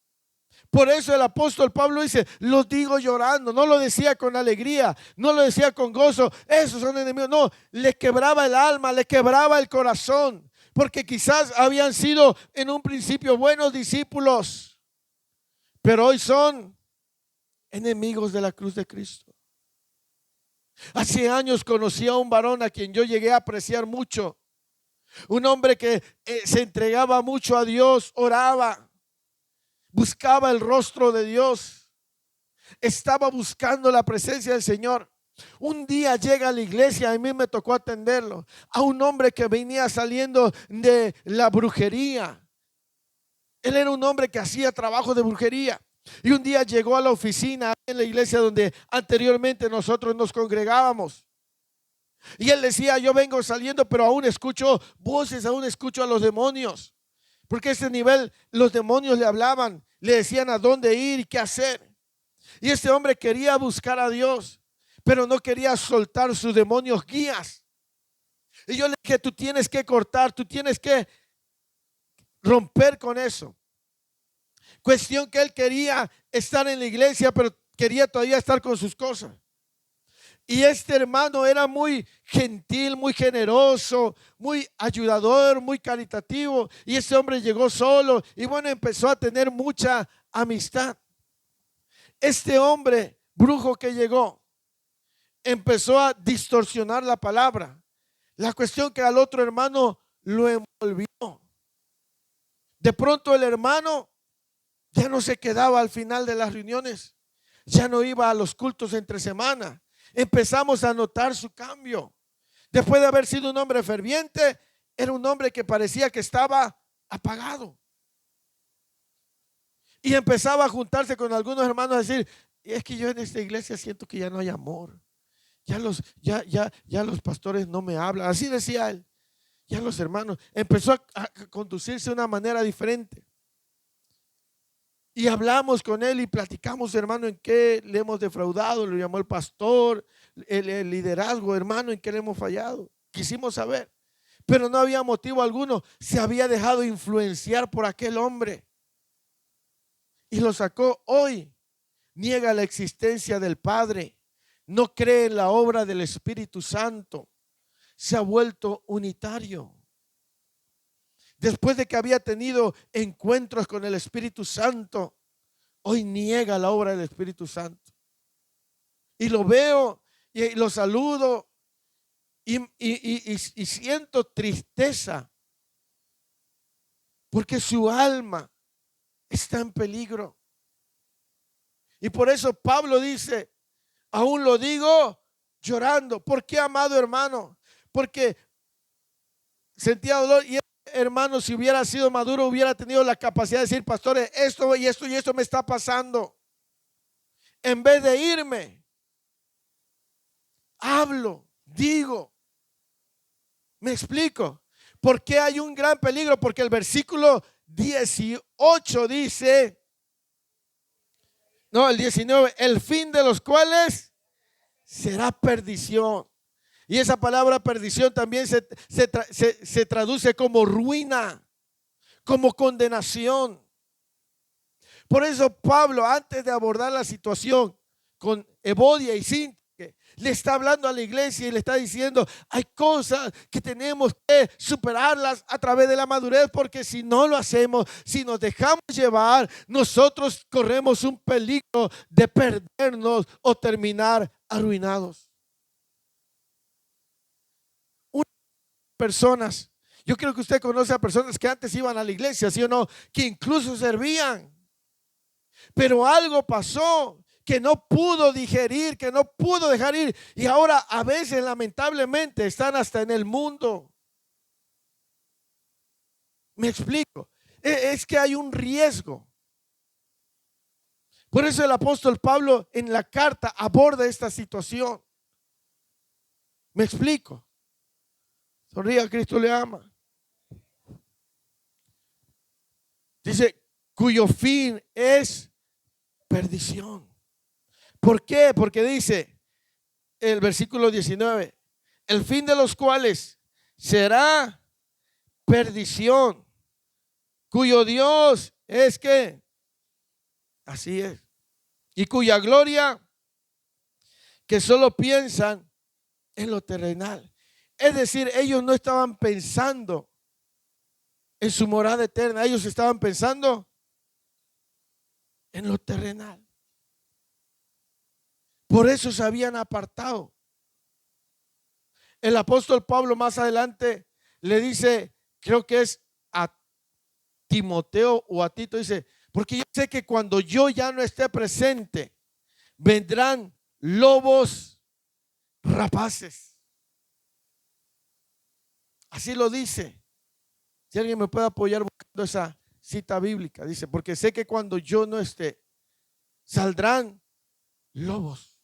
Por eso el apóstol Pablo dice, lo digo llorando. No lo decía con alegría, no lo decía con gozo. Esos son enemigos. No, le quebraba el alma, le quebraba el corazón. Porque quizás habían sido en un principio buenos discípulos, pero hoy son enemigos de la cruz de Cristo. Hace años conocí a un varón a quien yo llegué a apreciar mucho. Un hombre que se entregaba mucho a Dios, oraba, buscaba el rostro de Dios, estaba buscando la presencia del Señor. Un día llega a la iglesia, a mí me tocó atenderlo, a un hombre que venía saliendo de la brujería. Él era un hombre que hacía trabajo de brujería. Y un día llegó a la oficina en la iglesia donde anteriormente nosotros nos congregábamos. Y él decía, yo vengo saliendo, pero aún escucho voces, aún escucho a los demonios. Porque a ese nivel los demonios le hablaban, le decían a dónde ir y qué hacer. Y este hombre quería buscar a Dios, pero no quería soltar sus demonios guías. Y yo le dije, tú tienes que cortar, tú tienes que romper con eso. Cuestión que él quería estar en la iglesia, pero quería todavía estar con sus cosas. Y este hermano era muy gentil, muy generoso, muy ayudador, muy caritativo. Y este hombre llegó solo y bueno, empezó a tener mucha amistad. Este hombre brujo que llegó empezó a distorsionar la palabra. La cuestión que al otro hermano lo envolvió. De pronto el hermano ya no se quedaba al final de las reuniones, ya no iba a los cultos entre semana. Empezamos a notar su cambio. Después de haber sido un hombre ferviente, era un hombre que parecía que estaba apagado. Y empezaba a juntarse con algunos hermanos a decir, es que yo en esta iglesia siento que ya no hay amor. Ya los pastores no me hablan. Así decía él. Ya los hermanos. Empezó a conducirse de una manera diferente. Y hablamos con él y platicamos, hermano, en qué le hemos defraudado. Lo llamó el pastor, el liderazgo, hermano, en qué le hemos fallado. Quisimos saber. pero no había motivo alguno. Se había dejado influenciar por aquel hombre y lo sacó. Hoy niega la existencia del Padre, no cree en la obra del Espíritu Santo, se ha vuelto unitario. Después de que había tenido encuentros con el Espíritu Santo, hoy niega la obra del Espíritu Santo. Y lo veo y lo saludo y siento tristeza porque su alma está en peligro. Y por eso Pablo dice, aún lo digo llorando. ¿Por qué, amado hermano? Porque sentía dolor y hermano, si hubiera sido maduro, hubiera tenido la capacidad de decir, pastores, esto y esto y esto me está pasando. En vez de irme, hablo, digo. ¿Me explico? ¿Por qué hay un gran peligro? Porque el versículo 18 dice, no, el 19, el fin de los cuales será perdición. Y esa palabra perdición también se traduce como ruina, como condenación. Por eso Pablo, antes de abordar la situación con Evodia y Sintique, le está hablando a la iglesia y le está diciendo, hay cosas que tenemos que superarlas a través de la madurez, porque si no lo hacemos, si nos dejamos llevar, nosotros corremos un peligro de perdernos o terminar arruinados. Personas, yo creo que usted conoce a personas que antes iban a la iglesia, ¿sí o no? Que incluso servían, pero algo pasó que no pudo digerir, que no pudo dejar ir, y ahora a veces lamentablemente están hasta en el mundo. Me explico, es que hay un riesgo. Por eso el apóstol Pablo en la carta aborda esta situación. Me explico. Sonría, Cristo le ama. Dice, cuyo fin es perdición. ¿Por qué? Porque dice el versículo 19, el fin de los cuales será perdición, cuyo Dios es que, así es, y cuya gloria que solo piensan en lo terrenal. Es decir, ellos no estaban pensando en su morada eterna, ellos estaban pensando en lo terrenal. Por eso se habían apartado. El apóstol Pablo más adelante le dice, creo que es a Timoteo o a Tito, dice, porque yo sé que cuando yo ya no esté presente, vendrán lobos rapaces. Así lo dice. Si alguien me puede apoyar buscando esa cita bíblica, dice, porque sé que cuando yo no esté, saldrán lobos.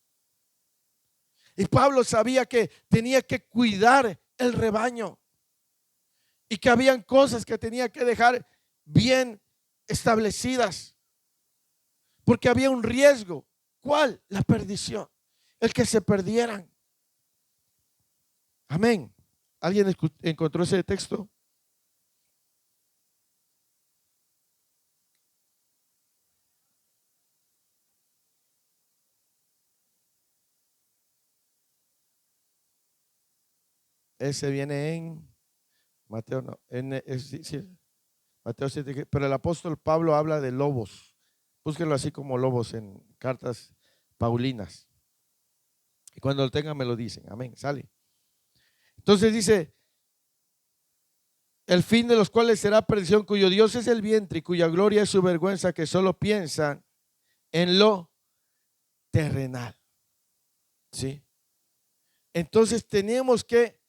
Y Pablo sabía que tenía que cuidar el rebaño y que habían cosas que tenía que dejar bien establecidas, porque había un riesgo. ¿Cuál? La perdición, el que se perdieran. Amén. ¿Alguien encontró ese texto? Ese viene en Mateo, no, sí, Mateo 7, pero el apóstol Pablo habla de lobos. Búsquenlo así como lobos en cartas paulinas. Y cuando lo tengan me lo dicen. Amén. Sale. Entonces dice, el fin de los cuales será perdición, cuyo Dios es el vientre y cuya gloria es su vergüenza, que solo piensan en lo terrenal. ¿Sí? Entonces tenemos que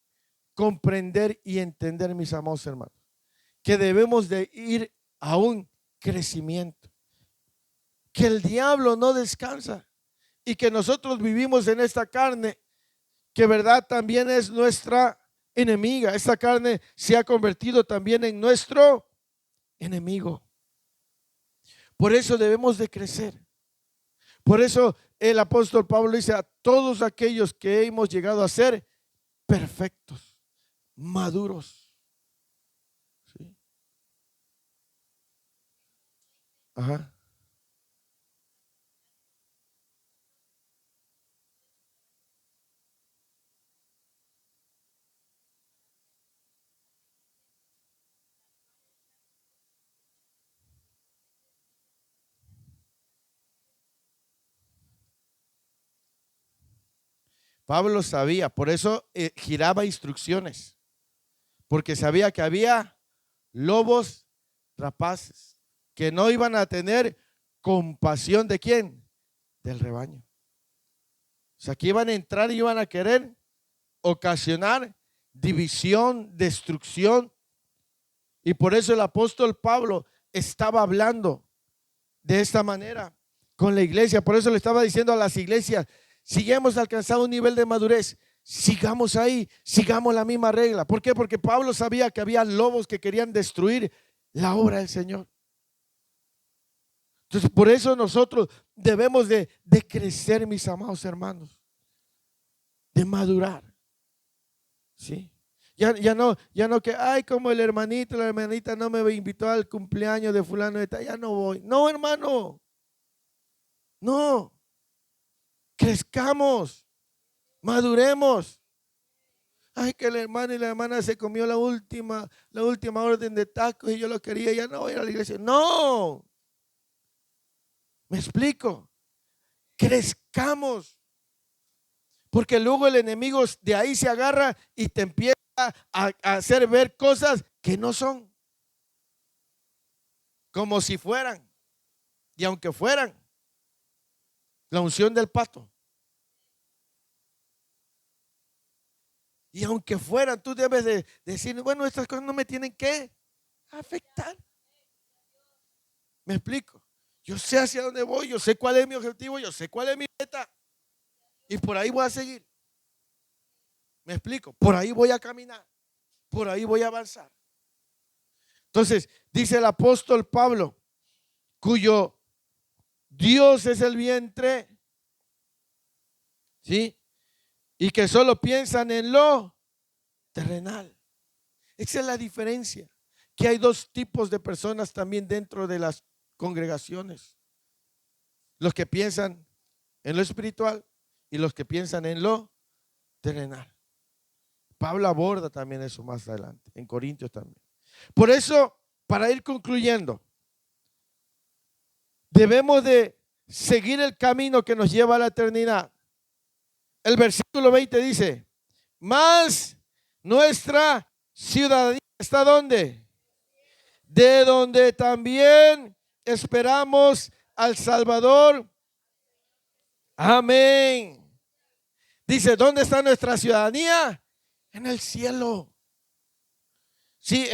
comprender y entender, mis amados hermanos, que debemos de ir a un crecimiento, que el diablo no descansa y que nosotros vivimos en esta carne, que verdad también es nuestra enemiga. Esta carne se ha convertido también en nuestro enemigo. Por eso debemos de crecer. Por eso el apóstol Pablo dice a todos aquellos que hemos llegado a ser perfectos, maduros. Ajá. Pablo sabía, por eso giraba instrucciones, porque sabía que había lobos rapaces que no iban a tener compasión de quién, del rebaño. O sea, que iban a entrar y iban a querer ocasionar división, destrucción. Y por eso el apóstol Pablo estaba hablando de esta manera con la iglesia. Por eso le estaba diciendo a las iglesias, si ya hemos alcanzado un nivel de madurez, sigamos ahí, sigamos la misma regla. ¿Por qué? Porque Pablo sabía que había lobos que querían destruir la obra del Señor. Entonces, por eso nosotros debemos de crecer, mis amados hermanos, de madurar. ¿Sí? Ya no que, ay, como el hermanito, la hermanita no me invitó al cumpleaños de fulano de tal, ya no voy. No, hermano. No. Crezcamos. Maduremos. Ay, que el hermano y la hermana se comió la última orden de tacos y yo lo quería, ya no voy a ir a la iglesia. No. ¿Me explico? Crezcamos. Porque luego el enemigo de ahí se agarra y te empieza a hacer ver cosas que no son. Como si fueran. Y aunque fueran, la unción del pato. Y aunque fueran, tú debes de decir, bueno, estas cosas no me tienen que afectar. ¿Me explico? Yo sé hacia dónde voy, yo sé cuál es mi objetivo, yo sé cuál es mi meta. Y por ahí voy a seguir. ¿Me explico? Por ahí voy a caminar. Por ahí voy a avanzar. Entonces, dice el apóstol Pablo, cuyo Dios es el vientre, ¿sí? Y que solo piensan en lo terrenal. Esa es la diferencia. Que hay dos tipos de personas también dentro de las congregaciones. Los que piensan en lo espiritual y los que piensan en lo terrenal. Pablo aborda también eso más adelante, en Corintios también. Por eso, para ir concluyendo, debemos de seguir el camino que nos lleva a la eternidad. El versículo 20 dice, mas nuestra ciudadanía está ¿dónde? De donde también esperamos al Salvador. Amén. Dice, ¿dónde está nuestra ciudadanía? En el cielo. Sí,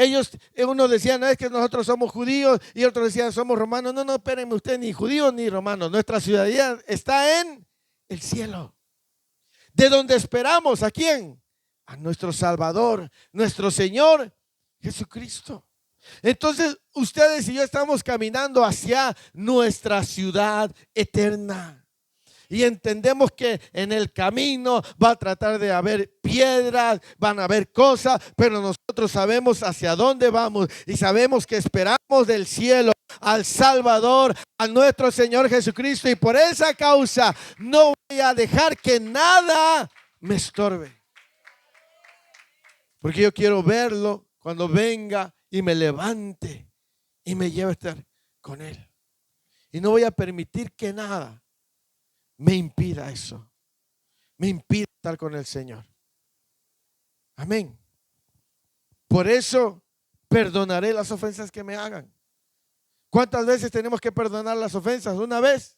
unos decían, no, es que nosotros somos judíos, y otros decían, somos romanos. No, espérenme usted, ni judíos ni romanos. Nuestra ciudadanía está en el cielo. De donde esperamos, ¿a quién? A nuestro Salvador, nuestro Señor Jesucristo. Entonces, ustedes y yo estamos caminando hacia nuestra ciudad eterna. Y entendemos que en el camino va a tratar de haber piedras, van a haber cosas, pero nosotros sabemos hacia dónde vamos y sabemos que esperamos del cielo al Salvador, a nuestro Señor Jesucristo. Y por esa causa no voy a dejar que nada me estorbe. Porque yo quiero verlo cuando venga y me levante y me lleve a estar con Él. Y no voy a permitir que nada me impida eso. Me impida estar con el Señor. Amén. Por eso perdonaré las ofensas que me hagan. ¿Cuántas veces tenemos que perdonar las ofensas? ¿Una vez?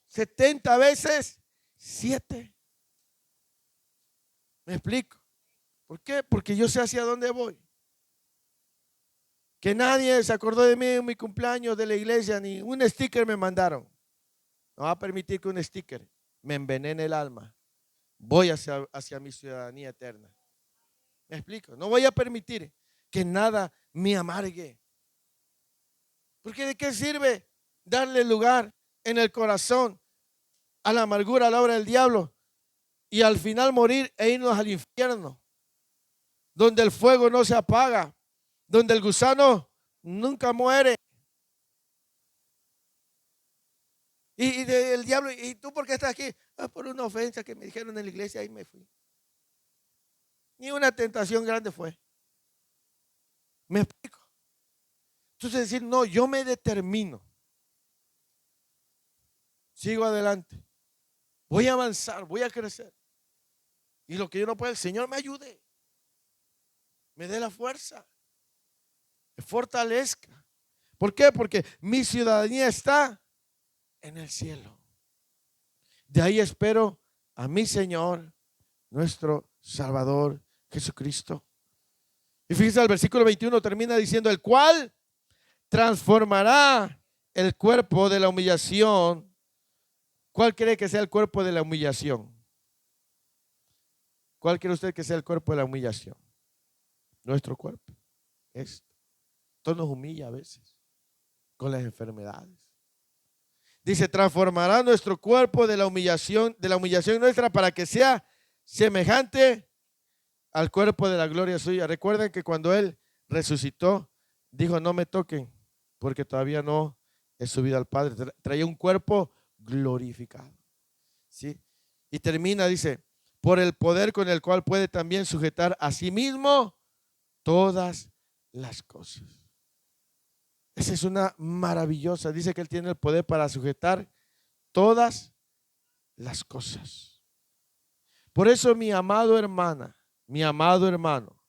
70 veces 7. ¿Me explico? ¿Por qué? Porque yo sé hacia dónde voy. Que nadie se acordó de mí en mi cumpleaños de la iglesia, ni un sticker me mandaron. No va a permitir que un sticker me envenene el alma. Voy hacia mi ciudadanía eterna. ¿Me explico? No voy a permitir que nada me amargue. Porque ¿de qué sirve darle lugar en el corazón a la amargura, a la obra del diablo, y al final morir e irnos al infierno, donde el fuego no se apaga, donde el gusano nunca muere? El diablo, ¿y tú por qué estás aquí? Ah, por una ofensa que me dijeron en la iglesia, ahí me fui. Ni una tentación grande fue. ¿Me explico? Entonces decir, no, yo me determino. Sigo adelante. Voy a avanzar, voy a crecer. Y lo que yo no puedo, el Señor me ayude. Me dé la fuerza. Me fortalezca. ¿Por qué? Porque mi ciudadanía está en el cielo. De ahí espero a mi Señor, nuestro Salvador Jesucristo. Y fíjense, el versículo 21 termina diciendo, el cual transformará el cuerpo de la humillación. ¿Cuál cree que sea el cuerpo de la humillación? ¿Cuál cree usted que sea el cuerpo de la humillación? Nuestro cuerpo. Esto nos humilla a veces con las enfermedades. Dice, transformará nuestro cuerpo de la humillación nuestra para que sea semejante al cuerpo de la gloria suya. Recuerden que cuando Él resucitó, dijo, no me toquen, porque todavía no he subido al Padre. Traía un cuerpo glorificado. ¿Sí? Y termina, dice, por el poder con el cual puede también sujetar a sí mismo todas las cosas. Esa es una maravillosa. Dice que Él tiene el poder para sujetar todas las cosas. Por eso, mi amado hermana, mi amado hermano,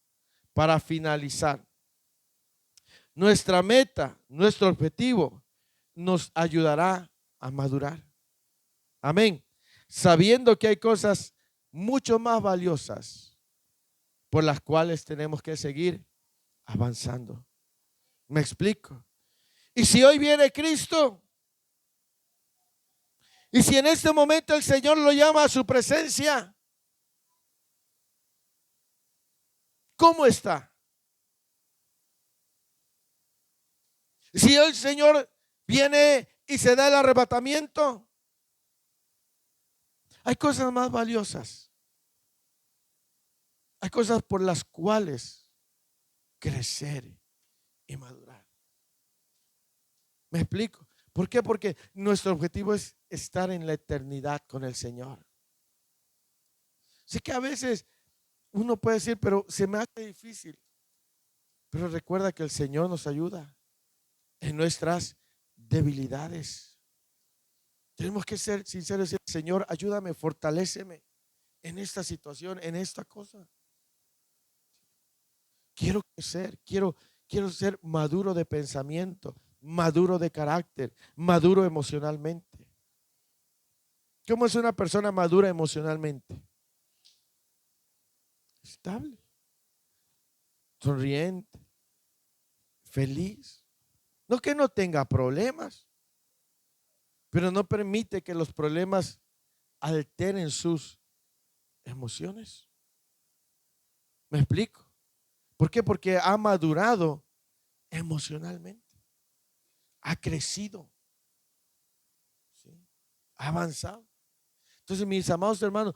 para finalizar, nuestra meta, nuestro objetivo nos ayudará a madurar. Amén. Sabiendo que hay cosas mucho más valiosas por las cuales tenemos que seguir avanzando. ¿Me explico? Y si hoy viene Cristo, y si en este momento el Señor lo llama a su presencia, ¿cómo está? Si el Señor viene y se da el arrebatamiento, hay cosas más valiosas. Hay cosas por las cuales crecer y madurar. ¿Me explico? ¿Por qué? Porque nuestro objetivo es estar en la eternidad con el Señor. Sé que a veces uno puede decir, pero se me hace difícil. Pero recuerda que el Señor nos ayuda en nuestras debilidades. Tenemos que ser sinceros y decir, Señor, ayúdame, fortaléceme en esta situación, en esta cosa. Quiero crecer, quiero ser maduro de pensamiento, maduro de carácter, maduro emocionalmente. ¿Cómo es una persona madura emocionalmente? Estable, sonriente, feliz. No que no tenga problemas, pero no permite que los problemas alteren sus emociones. ¿Me explico? ¿Por qué? Porque ha madurado emocionalmente. Ha crecido. ¿Sí? Ha avanzado. Entonces, mis amados hermanos,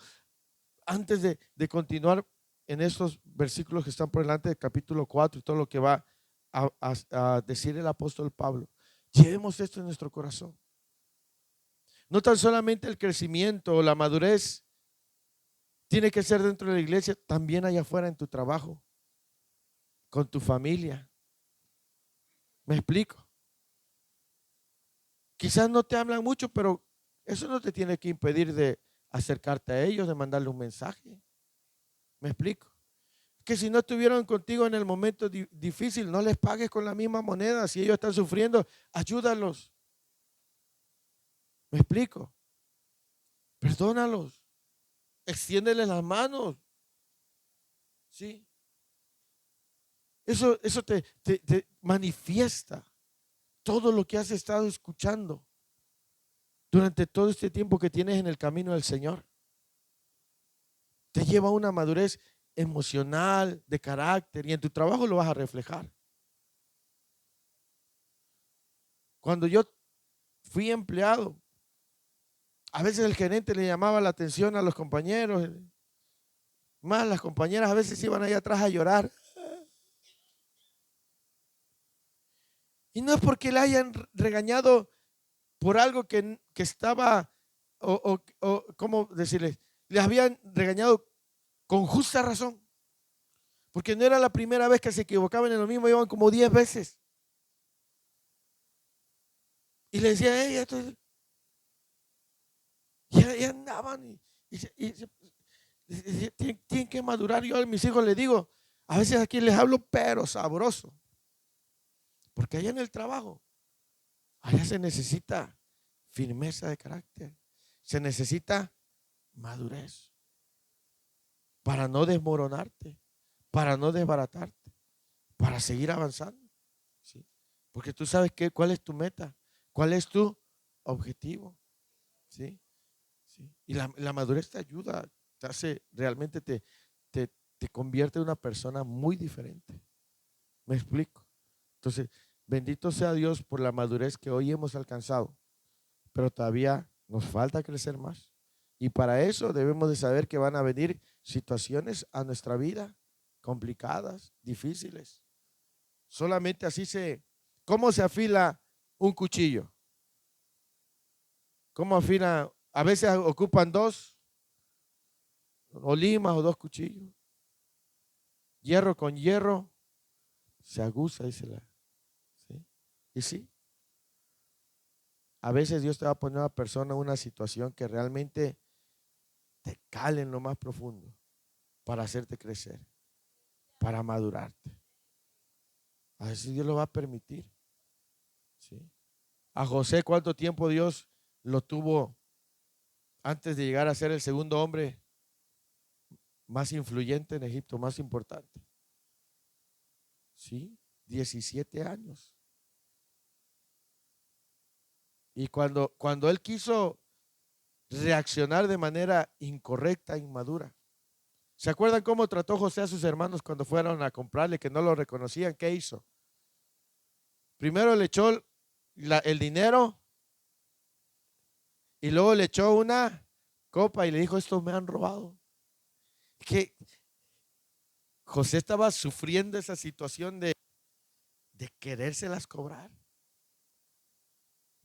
antes de continuar en estos versículos que están por delante del capítulo 4 y todo lo que va a decir el apóstol Pablo, llevemos esto en nuestro corazón. No tan solamente el crecimiento o la madurez tiene que ser dentro de la iglesia, también allá afuera en tu trabajo, con tu familia. ¿Me explico? Quizás no te hablan mucho, pero eso no te tiene que impedir de acercarte a ellos, de mandarle un mensaje. ¿Me explico? Que si no estuvieron contigo en el momento difícil, no les pagues con la misma moneda. Si ellos están sufriendo, ayúdalos. ¿Me explico? Perdónalos. Extiéndeles las manos. ¿Sí? Eso te manifiesta todo lo que has estado escuchando durante todo este tiempo que tienes en el camino del Señor. Te lleva a una madurez emocional, de carácter, y en tu trabajo lo vas a reflejar. Cuando yo fui empleado, a veces el gerente le llamaba la atención a los compañeros, más las compañeras a veces iban ahí atrás a llorar. Y no es porque le hayan regañado por algo que estaba, ¿cómo decirles? Les habían regañado con justa razón. Porque no era la primera vez que se equivocaban en lo mismo, iban como 10 veces. Y le decían, y andaban tienen que madurar. Yo a mis hijos les digo, a veces aquí les hablo, pero sabroso. Porque allá en el trabajo, allá se necesita firmeza de carácter. Se necesita madurez para no desmoronarte, para no desbaratarte, para seguir avanzando. ¿Sí? Porque tú sabes cuál es tu meta, cuál es tu objetivo. ¿Sí? ¿Sí? Y la madurez te ayuda, te hace, realmente te convierte en una persona muy diferente. ¿Me explico? Entonces, bendito sea Dios por la madurez que hoy hemos alcanzado, pero todavía nos falta crecer más. Y para eso debemos de saber que van a venir situaciones a nuestra vida complicadas, difíciles. Solamente así ¿cómo se afila un cuchillo? ¿Cómo afila? A veces ocupan dos, o limas o dos cuchillos. Hierro con hierro se aguza, dice ¿sí? Y sí, a veces Dios te va a poner a una persona en una situación que realmente te cale en lo más profundo para hacerte crecer, para madurarte. A veces Dios lo va a permitir. ¿Sí? A José, ¿cuánto tiempo Dios lo tuvo antes de llegar a ser el segundo hombre más influyente en Egipto, más importante? Sí, 17 años. Y cuando él quiso reaccionar de manera incorrecta, inmadura. ¿Se acuerdan cómo trató José a sus hermanos cuando fueron a comprarle, que no lo reconocían? ¿Qué hizo? Primero le echó el dinero y luego le echó una copa y le dijo, estos me han robado. Que José estaba sufriendo esa situación de querérselas cobrar.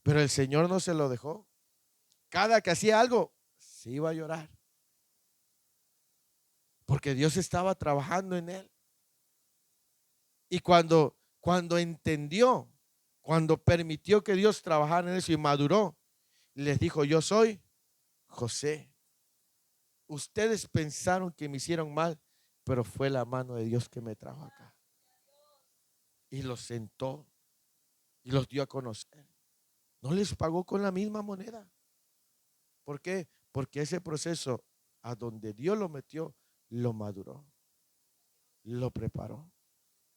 Pero el Señor no se lo dejó. Cada que hacía algo, se iba a llorar. Porque Dios estaba trabajando en él. Y cuando entendió, cuando permitió que Dios trabajara en eso y maduró, les dijo, yo soy José. Ustedes pensaron que me hicieron mal, pero fue la mano de Dios que me trajo acá. Y los sentó y los dio a conocer. No les pagó con la misma moneda. ¿Por qué? Porque ese proceso a donde Dios lo metió, lo maduró, lo preparó.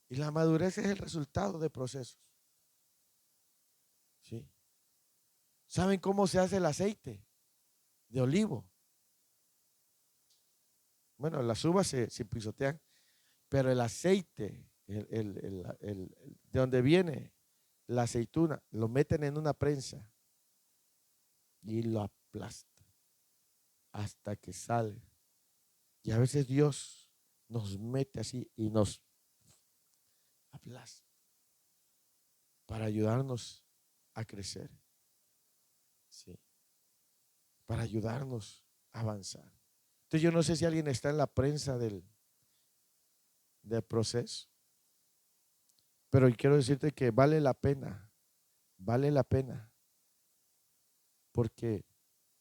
Y la madurez es el resultado de procesos. ¿Sí? ¿Saben cómo se hace el aceite de olivo? Bueno, las uvas se pisotean, pero el aceite, de donde viene la aceituna, lo meten en una prensa y lo aplasta hasta que sale. Y a veces Dios nos mete así y nos aplasta para ayudarnos a crecer. Sí. Para ayudarnos a avanzar. Entonces yo no sé si alguien está en la prensa del proceso, pero quiero decirte que vale la pena, porque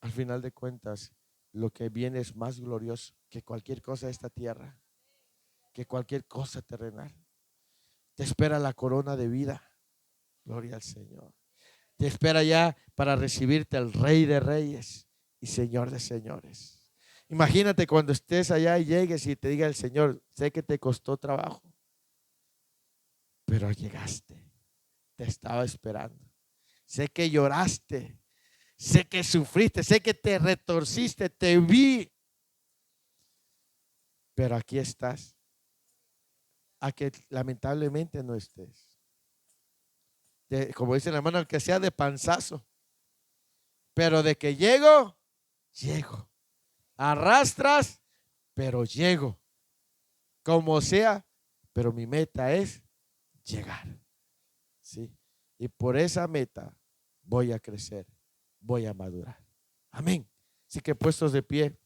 al final de cuentas lo que viene es más glorioso que cualquier cosa de esta tierra, que cualquier cosa terrenal. Te espera la corona de vida, gloria al Señor. Te espera ya para recibirte al Rey de Reyes y Señor de Señores. Imagínate cuando estés allá y llegues y te diga el Señor, sé que te costó trabajo, pero llegaste, te estaba esperando. Sé que lloraste, sé que sufriste, sé que te retorciste, te vi, pero aquí estás. A que lamentablemente no estés. Como dice la hermana, que sea de panzazo, pero de que llego, llego. Arrastras, pero llego. Como sea, pero mi meta es llegar. ¿Sí? Y por esa meta voy a crecer, voy a madurar. Amén. Así que puestos de pie.